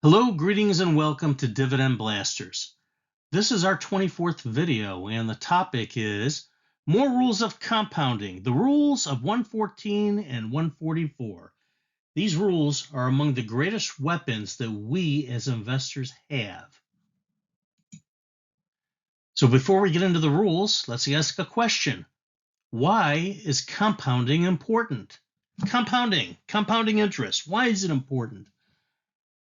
Hello, greetings, and welcome to Dividend Blasters. This is our 24th video, and the topic is more rules of compounding, the rules of 114 and 144. These rules are among the greatest weapons that we as investors have. So before we get into the rules, let's ask a question. Why is compounding important? Compounding interest. Why is it important?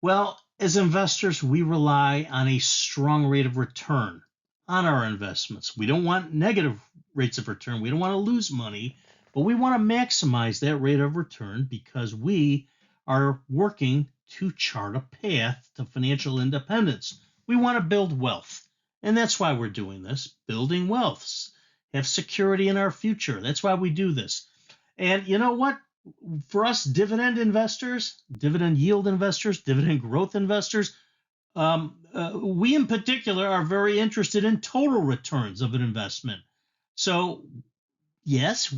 Well, as investors, we rely on a strong rate of return on our investments. We don't want negative rates of return. We don't want to lose money, but we want to maximize that rate of return because we are working to chart a path to financial independence. We want to build wealth, and that's why we're doing this, building wealth, have security in our future. That's why we do this. And you know what? For us dividend investors, dividend yield investors, dividend growth investors, we in particular are very interested in total returns of an investment. So yes,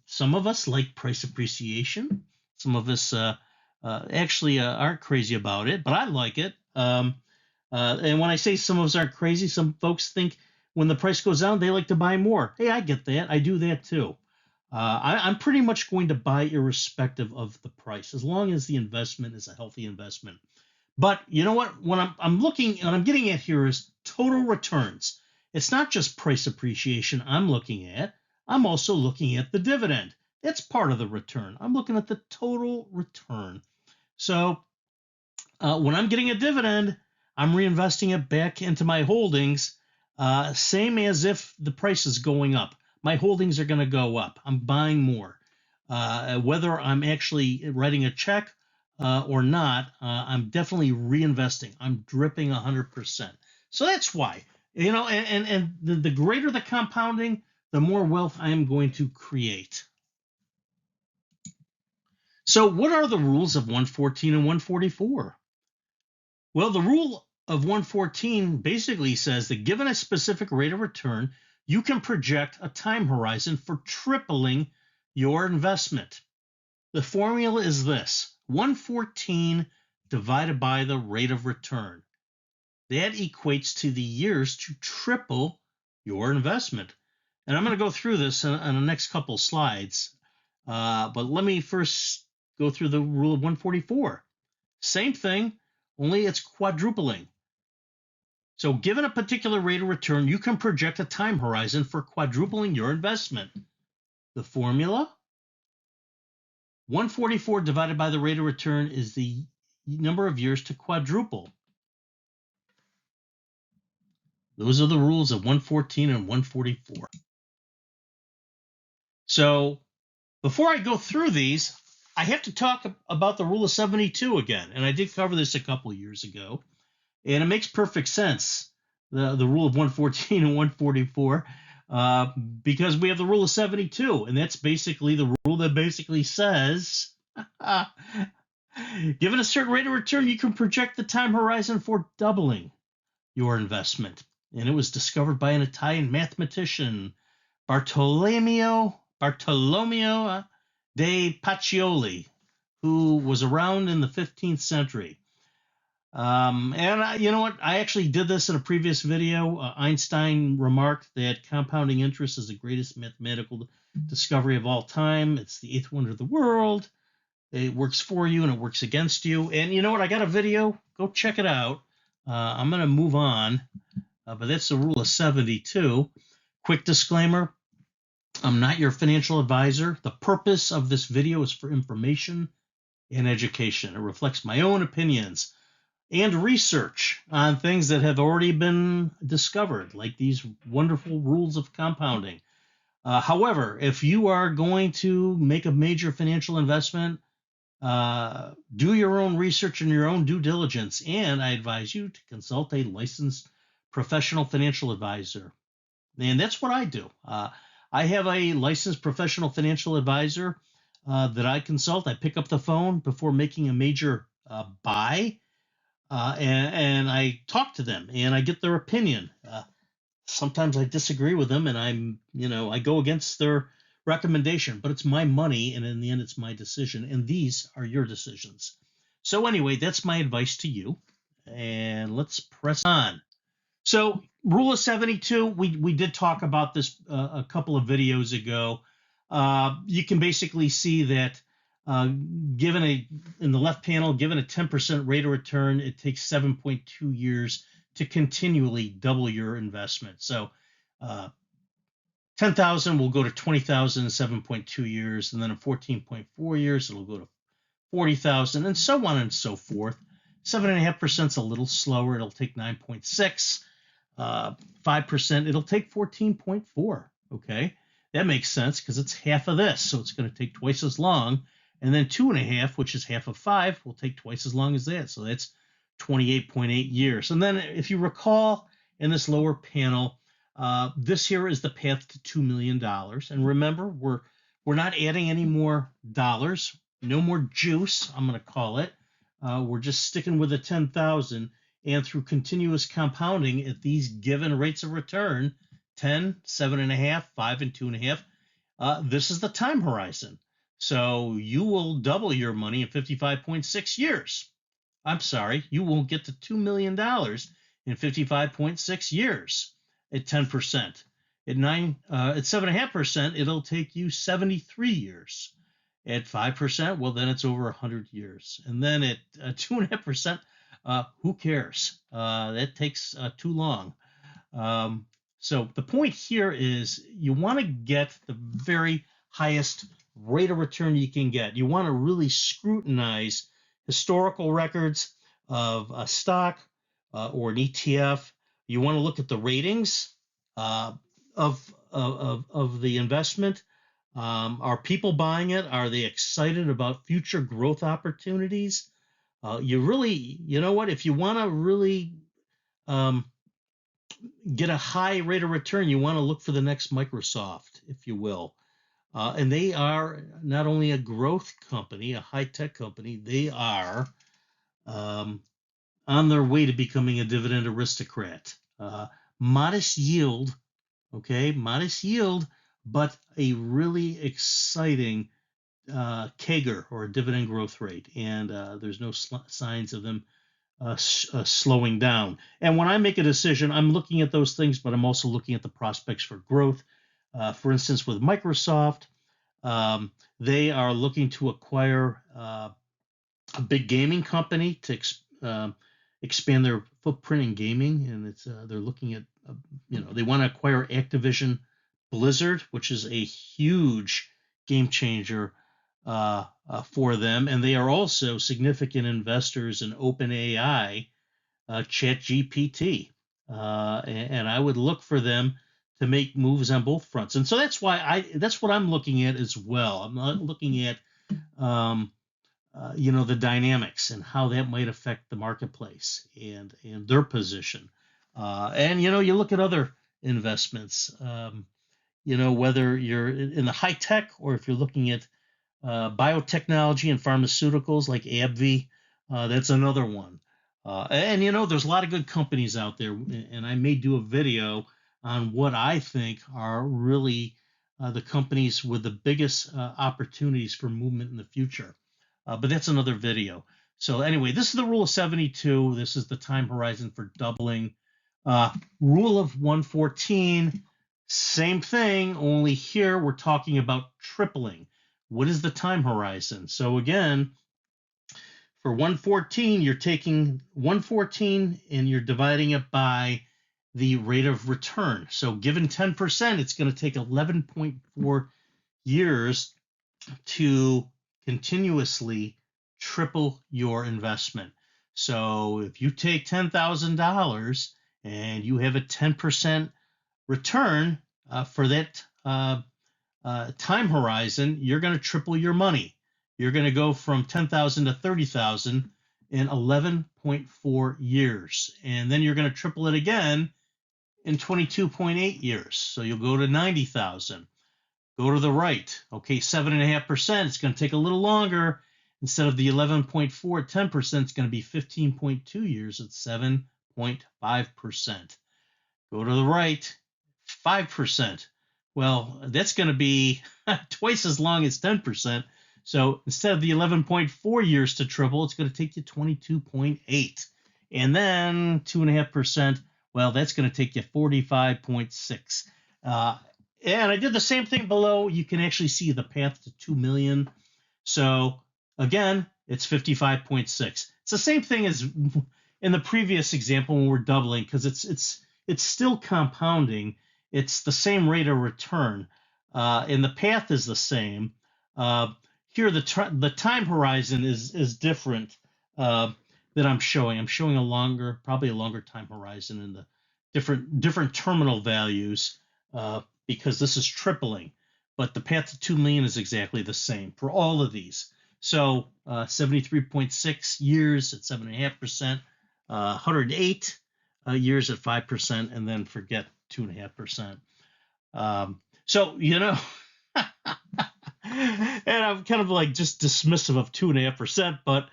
some of us like price appreciation. Some of us actually aren't crazy about it, but I like it. And when I say some of us aren't crazy, some folks think when the price goes down, they like to buy more. Hey, I get that. I do that too. I'm pretty much going to buy irrespective of the price, as long as the investment is a healthy investment. But you know what? When I'm looking, what I'm getting at here is total returns. It's not just price appreciation I'm looking at. I'm also looking at the dividend. That's part of the return. I'm looking at the total return. So when I'm getting a dividend, I'm reinvesting it back into my holdings, same as if the price is going up. My holdings are going to go up. I'm buying more. Whether I'm actually writing a check or not, I'm definitely reinvesting. I'm dripping 100%. So that's why, and the greater the compounding, the more wealth I am going to create. So what are the rules of 114 and 144? Well, the rule of 114 basically says that given a specific rate of return, you can project a time horizon for tripling your investment. The formula is this: 114 divided by the rate of return. That equates to the years to triple your investment. And I'm going to go through this in the next couple slides. But let me first go through the rule of 144. Same thing, only it's quadrupling. So given a particular rate of return, you can project a time horizon for quadrupling your investment. The formula: 144 divided by the rate of return is the number of years to quadruple. Those are the rules of 114 and 144. So before I go through these, I have to talk about the rule of 72 again. And I did cover this a couple of years ago. And it makes perfect sense, the rule of 114 and 144, because we have the rule of 72. And that's basically the rule that basically says, given a certain rate of return, you can project the time horizon for doubling your investment. And it was discovered by an Italian mathematician, Bartolomeo de Pacioli, who was around in the 15th century. You know what? I actually did this in a previous video. Einstein remarked that compounding interest is the greatest mathematical discovery of all time. It's the eighth wonder of the world. It works for you and it works against you. And you know what? I got a video. Go check it out. I'm going to move on. But that's the rule of 72. Quick disclaimer: I'm not your financial advisor. The purpose of this video is for information and education. It reflects my own opinions and research on things that have already been discovered, like these wonderful rules of compounding. However, if you are going to make a major financial investment, do your own research and your own due diligence, and I advise you to consult a licensed professional financial advisor. And that's what I do. I have a licensed professional financial advisor that I consult. I pick up the phone before making a major buy, and I talk to them and I get their opinion. Sometimes I disagree with them, and I go against their recommendation, but it's my money, and in the end, it's my decision. And these are your decisions. So anyway, that's my advice to you. And let's press on. So rule of 72, we did talk about this a couple of videos ago. You can basically see that uh, in the left panel, given a 10% rate of return, it takes 7.2 years to continually double your investment. So 10,000 will go to 20,000 in 7.2 years, and then in 14.4 years, it'll go to 40,000, and so on and so forth. 7.5% is a little slower. It'll take 9.6. 5%, it'll take 14.4. Okay, that makes sense because it's half of this, so it's going to take twice as long. And then 2.5, which is half of 5, will take twice as long as that. So that's 28.8 years. And then, if you recall, in this lower panel, this here is the path to $2 million. And remember, we're not adding any more dollars, no more juice, I'm going to call it. We're just sticking with the 10,000. And through continuous compounding at these given rates of return, 10, 7.5, 5, and 2.5, this is the time horizon. So you will double your money in 55.6 years. I'm sorry, you won't get to $2 million in 55.6 years at 10%. At 7.5%, it'll take you 73 years. At 5%, well, then it's over 100 years. And then at 2.5%, who cares? That takes too long. So the point here is you want to get the very highest rate of return you can get. You want to really scrutinize historical records of a stock or an ETF. You want to look at the ratings of the investment. Are people buying it? Are they excited about future growth opportunities? You know what? If you want to really get a high rate of return, you want to look for the next Microsoft, if you will. And they are not only a growth company, a high-tech company, they are on their way to becoming a dividend aristocrat. Modest yield, okay, modest yield, but a really exciting CAGR, or a dividend growth rate, and there's no signs of them slowing down. And when I make a decision, I'm looking at those things, but I'm also looking at the prospects for growth. For instance, with Microsoft, they are looking to acquire a big gaming company to expand their footprint in gaming, and they're looking at they want to acquire Activision Blizzard, which is a huge game changer for them, and they are also significant investors in OpenAI, ChatGPT, and I would look for them to make moves on both fronts. And so that's what I'm looking at as well. I'm not looking at the dynamics and how that might affect the marketplace and their position. And you look at other investments. Whether you're in the high tech or if you're looking at biotechnology and pharmaceuticals like AbbVie, that's another one. And there's a lot of good companies out there, and I may do a video on what I think are really the companies with the biggest opportunities for movement in the future. But that's another video. So anyway, this is the rule of 72. This is the time horizon for doubling. Rule of 114, same thing, only here we're talking about tripling. What is the time horizon? So again, for 114, you're taking 114 and you're dividing it by the rate of return. So given 10%, it's going to take 11.4 years to continuously triple your investment. So if you take $10,000 and you have a 10% return for that time horizon, you're going to triple your money. You're going to go from 10,000 to 30,000 in 11.4 years. And then you're going to triple it again in 22.8 years. So you'll go to 90,000. Go to the right. Okay, 7.5%. It's going to take a little longer. Instead of the 11.4 at 10%, it's going to be 15.2 years at 7.5%. Go to the right, 5%. Well, that's going to be twice as long as 10%. So instead of the 11.4 years to triple, it's going to take you 22.8. And then 2.5%, well, that's going to take you 45.6. And I did the same thing below. You can actually see the path to 2 million. So again, it's 55.6. It's the same thing as in the previous example when we're doubling, because it's still compounding. It's the same rate of return, and the path is the same. Here, the time horizon is different that I'm showing. I'm showing probably a longer time horizon in the different terminal values because this is tripling, but the path to 2 million is exactly the same for all of these. So 73.6 years at 7.5%, 108 years at 5%, and then forget 2.5%. So, and I'm kind of like just dismissive of 2.5%, but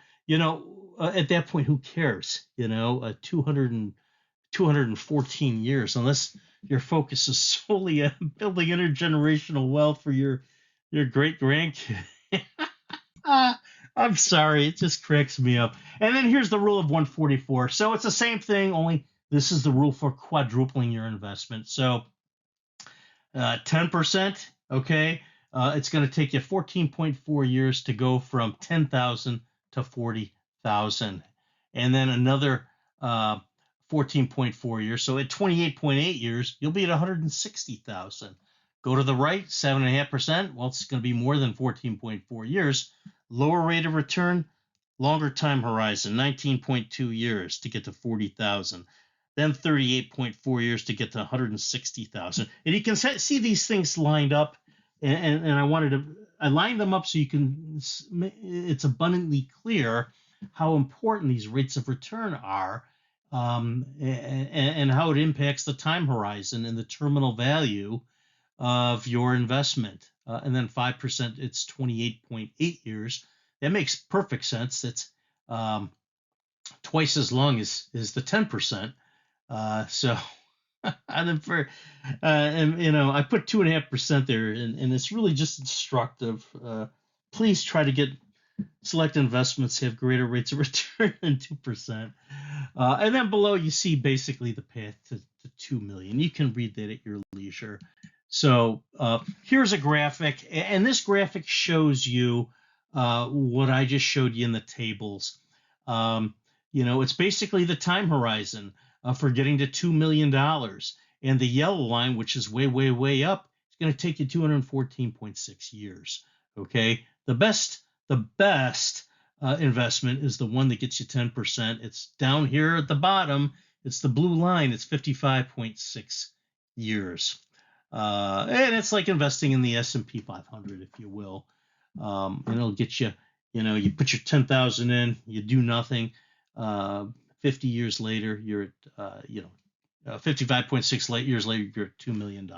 at that point, who cares? 214 years, unless your focus is solely on building intergenerational wealth for your great grandkids. I'm sorry, it just cracks me up. And then here's the rule of 144. So it's the same thing, only this is the rule for quadrupling your investment. So 10%, okay, it's going to take you 14.4 years to go from 10,000 to 40,000, and then another 14.4 years. So at 28.8 years, you'll be at 160,000. Go to the right, 7.5%. Well, it's going to be more than 14.4 years. Lower rate of return, longer time horizon, 19.2 years to get to 40,000. Then 38.4 years to get to 160,000. And you can see these things lined up, and I lined them up so it's abundantly clear how important these rates of return are, and how it impacts the time horizon and the terminal value of your investment. And then 5%, it's 28.8 years. That makes perfect sense. That's twice as long as the 10%. So and I put 2.5% there, and it's really just instructive. Please try to get select investments have greater rates of return than 2%. And then below you see basically the path to 2 million. You can read that at your leisure. So here's a graphic, and this graphic shows you what I just showed you in the tables. It's basically the time horizon for getting to $2 million. And the yellow line, which is way, way, way up, is going to take you 214.6 years. Okay, the best investment is the one that gets you 10%. It's down here at the bottom. It's the blue line. It's 55.6 years. And it's like investing in the S&P 500, if you will. And it'll get you, you put your 10,000 in, you do nothing. 50 years later, you're at, 55.6 years later, you're at $2 million.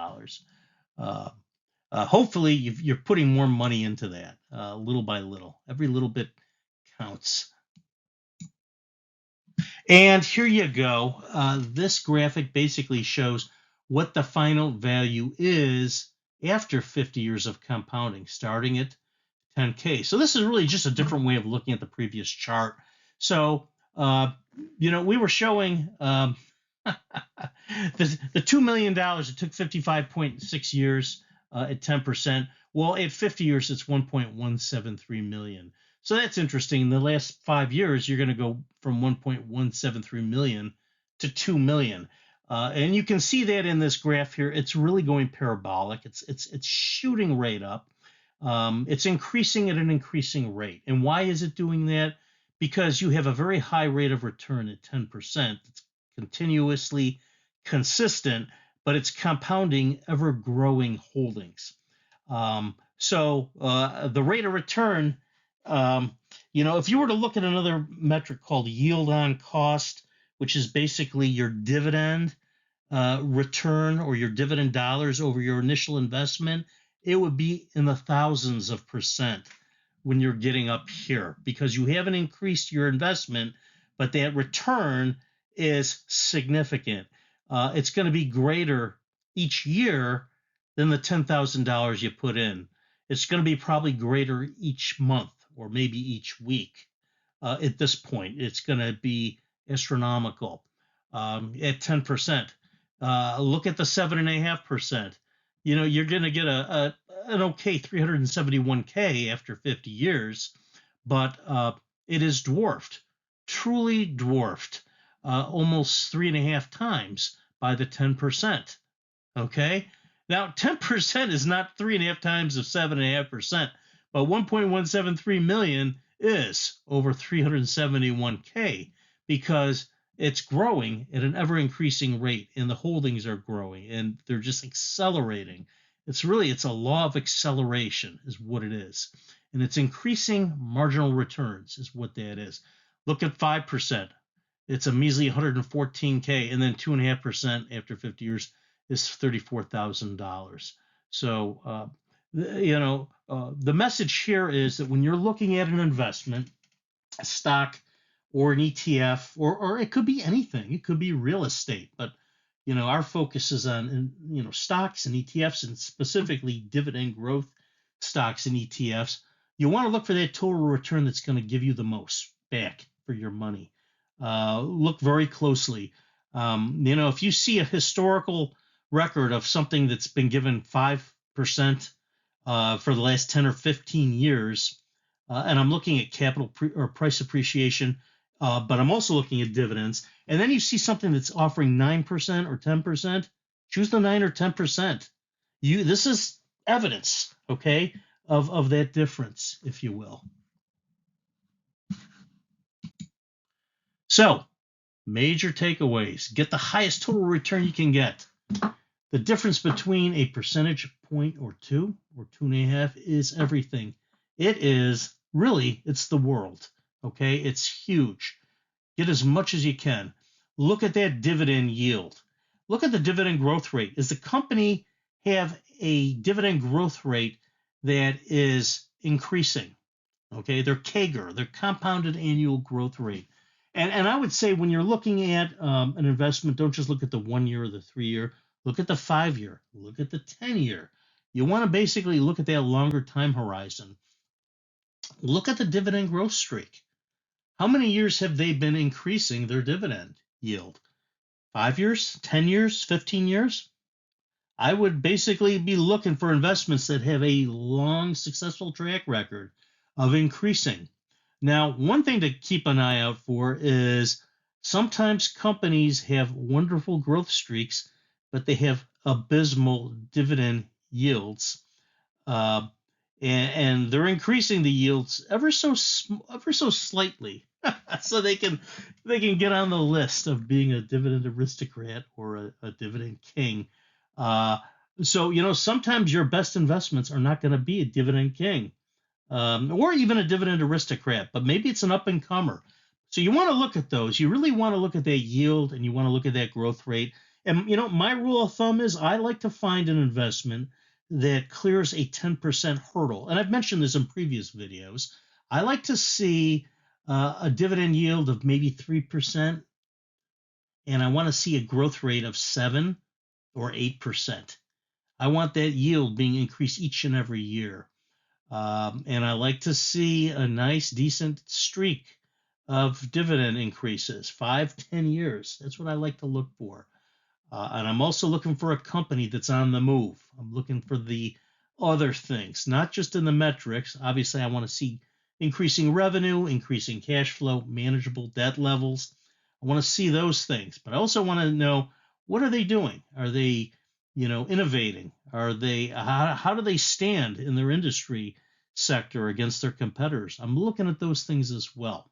Hopefully, you're putting more money into that little by little. Every little bit counts. And here you go. This graphic basically shows what the final value is after 50 years of compounding, starting at 10K. So this is really just a different way of looking at the previous chart. So, we were showing the $2 million. It took 55.6 years at 10%. Well, at 50 years, it's 1.173 million. So that's interesting. In the last 5 years, you're going to go from 1.173 million to 2 million. And you can see that in this graph here. It's really going parabolic. It's shooting right up. It's increasing at an increasing rate. And why is it doing that? Because you have a very high rate of return at 10%. It's continuously consistent, but it's compounding ever-growing holdings. So the rate of return, if you were to look at another metric called yield on cost, which is basically your dividend return or your dividend dollars over your initial investment, it would be in the thousands of percent when you're getting up here, because you haven't increased your investment, but that return is significant. It's going to be greater each year than the $10,000 you put in. It's going to be probably greater each month or maybe each week. At this point, it's going to be astronomical at 10%. Look at the 7.5%. You're going to get an okay 371K after 50 years, but it is dwarfed, truly dwarfed, almost 3.5 times by the 10%. Okay. Now, 10% is not 3.5 times of 7.5%, but 1.173 million is over 371K because it's growing at an ever increasing rate and the holdings are growing and they're just accelerating. It's a law of acceleration is what it is. And it's increasing marginal returns is what that is. Look at 5%. It's a measly 114K, and then 2.5% after 50 years is $34,000. So, the message here is that when you're looking at an investment, a stock or an ETF, or it could be anything, it could be real estate, but our focus is on stocks and ETFs, and specifically dividend growth stocks and ETFs. You want to look for that total return that's going to give you the most back for your money. Look very closely. If you see a historical record of something that's been given 5% for the last 10 or 15 years, and I'm looking at capital or price appreciation, but I'm also looking at dividends, and then you see something that's offering 9% or 10%, choose the 9 or 10%. This is evidence, okay, of that difference, if you will. So, major takeaways. Get the highest total return you can get. The difference between a percentage point or 2 or 2.5 is everything. It's the world. Okay, it's huge. Get as much as you can. Look at that dividend yield. Look at the dividend growth rate. Does the company have a dividend growth rate that is increasing? Okay, their CAGR, their compounded annual growth rate. And I would say when you're looking at an investment, don't just look at the 1 year or the 3 year. Look at the 5 year. Look at the 10 year. You want to basically look at that longer time horizon. Look at the dividend growth streak. How many years have they been increasing their dividend yield? 5 years, 10 years, 15 years? I would basically be looking for investments that have a long, successful track record of increasing. Now, one thing to keep an eye out for is sometimes companies have wonderful growth streaks, but they have abysmal dividend yields, and they're increasing the yields ever so slightly, so they can get on the list of being a dividend aristocrat or a dividend king. So sometimes your best investments are not going to be a dividend king. Or even a dividend aristocrat, but maybe it's an up-and-comer. So you want to look at those. You really want to look at that yield, and you want to look at that growth rate. And, my rule of thumb is I like to find an investment that clears a 10% hurdle. And I've mentioned this in previous videos. I like to see a dividend yield of maybe 3%, and I want to see a growth rate of 7 or 8%. I want that yield being increased each and every year. And I like to see a nice, decent streak of dividend increases, 5, 10 years. That's what I like to look for. And I'm also looking for a company that's on the move. I'm looking for the other things, not just in the metrics. Obviously, I want to see increasing revenue, increasing cash flow, manageable debt levels. I want to see those things. But I also want to know, what are they doing? Are they innovating? Are they how do they stand in their industry sector against their competitors? I'm looking at those things as well.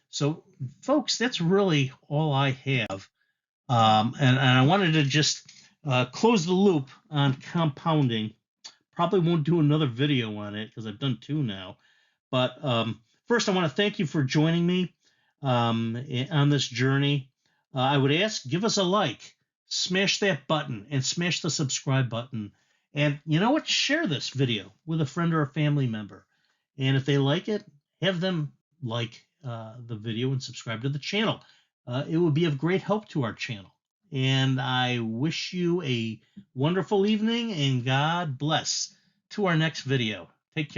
So, folks, that's really all I have. And I wanted to just close the loop on compounding. Probably won't do another video on it because I've done 2 now. But first, I want to thank you for joining me on this journey. I would ask, give us a like. Smash that button and smash the subscribe button. And you know what? Share this video with a friend or a family member. And if they like it, have them like the video and subscribe to the channel. It would be of great help to our channel. And I wish you a wonderful evening and God bless to our next video. Take care.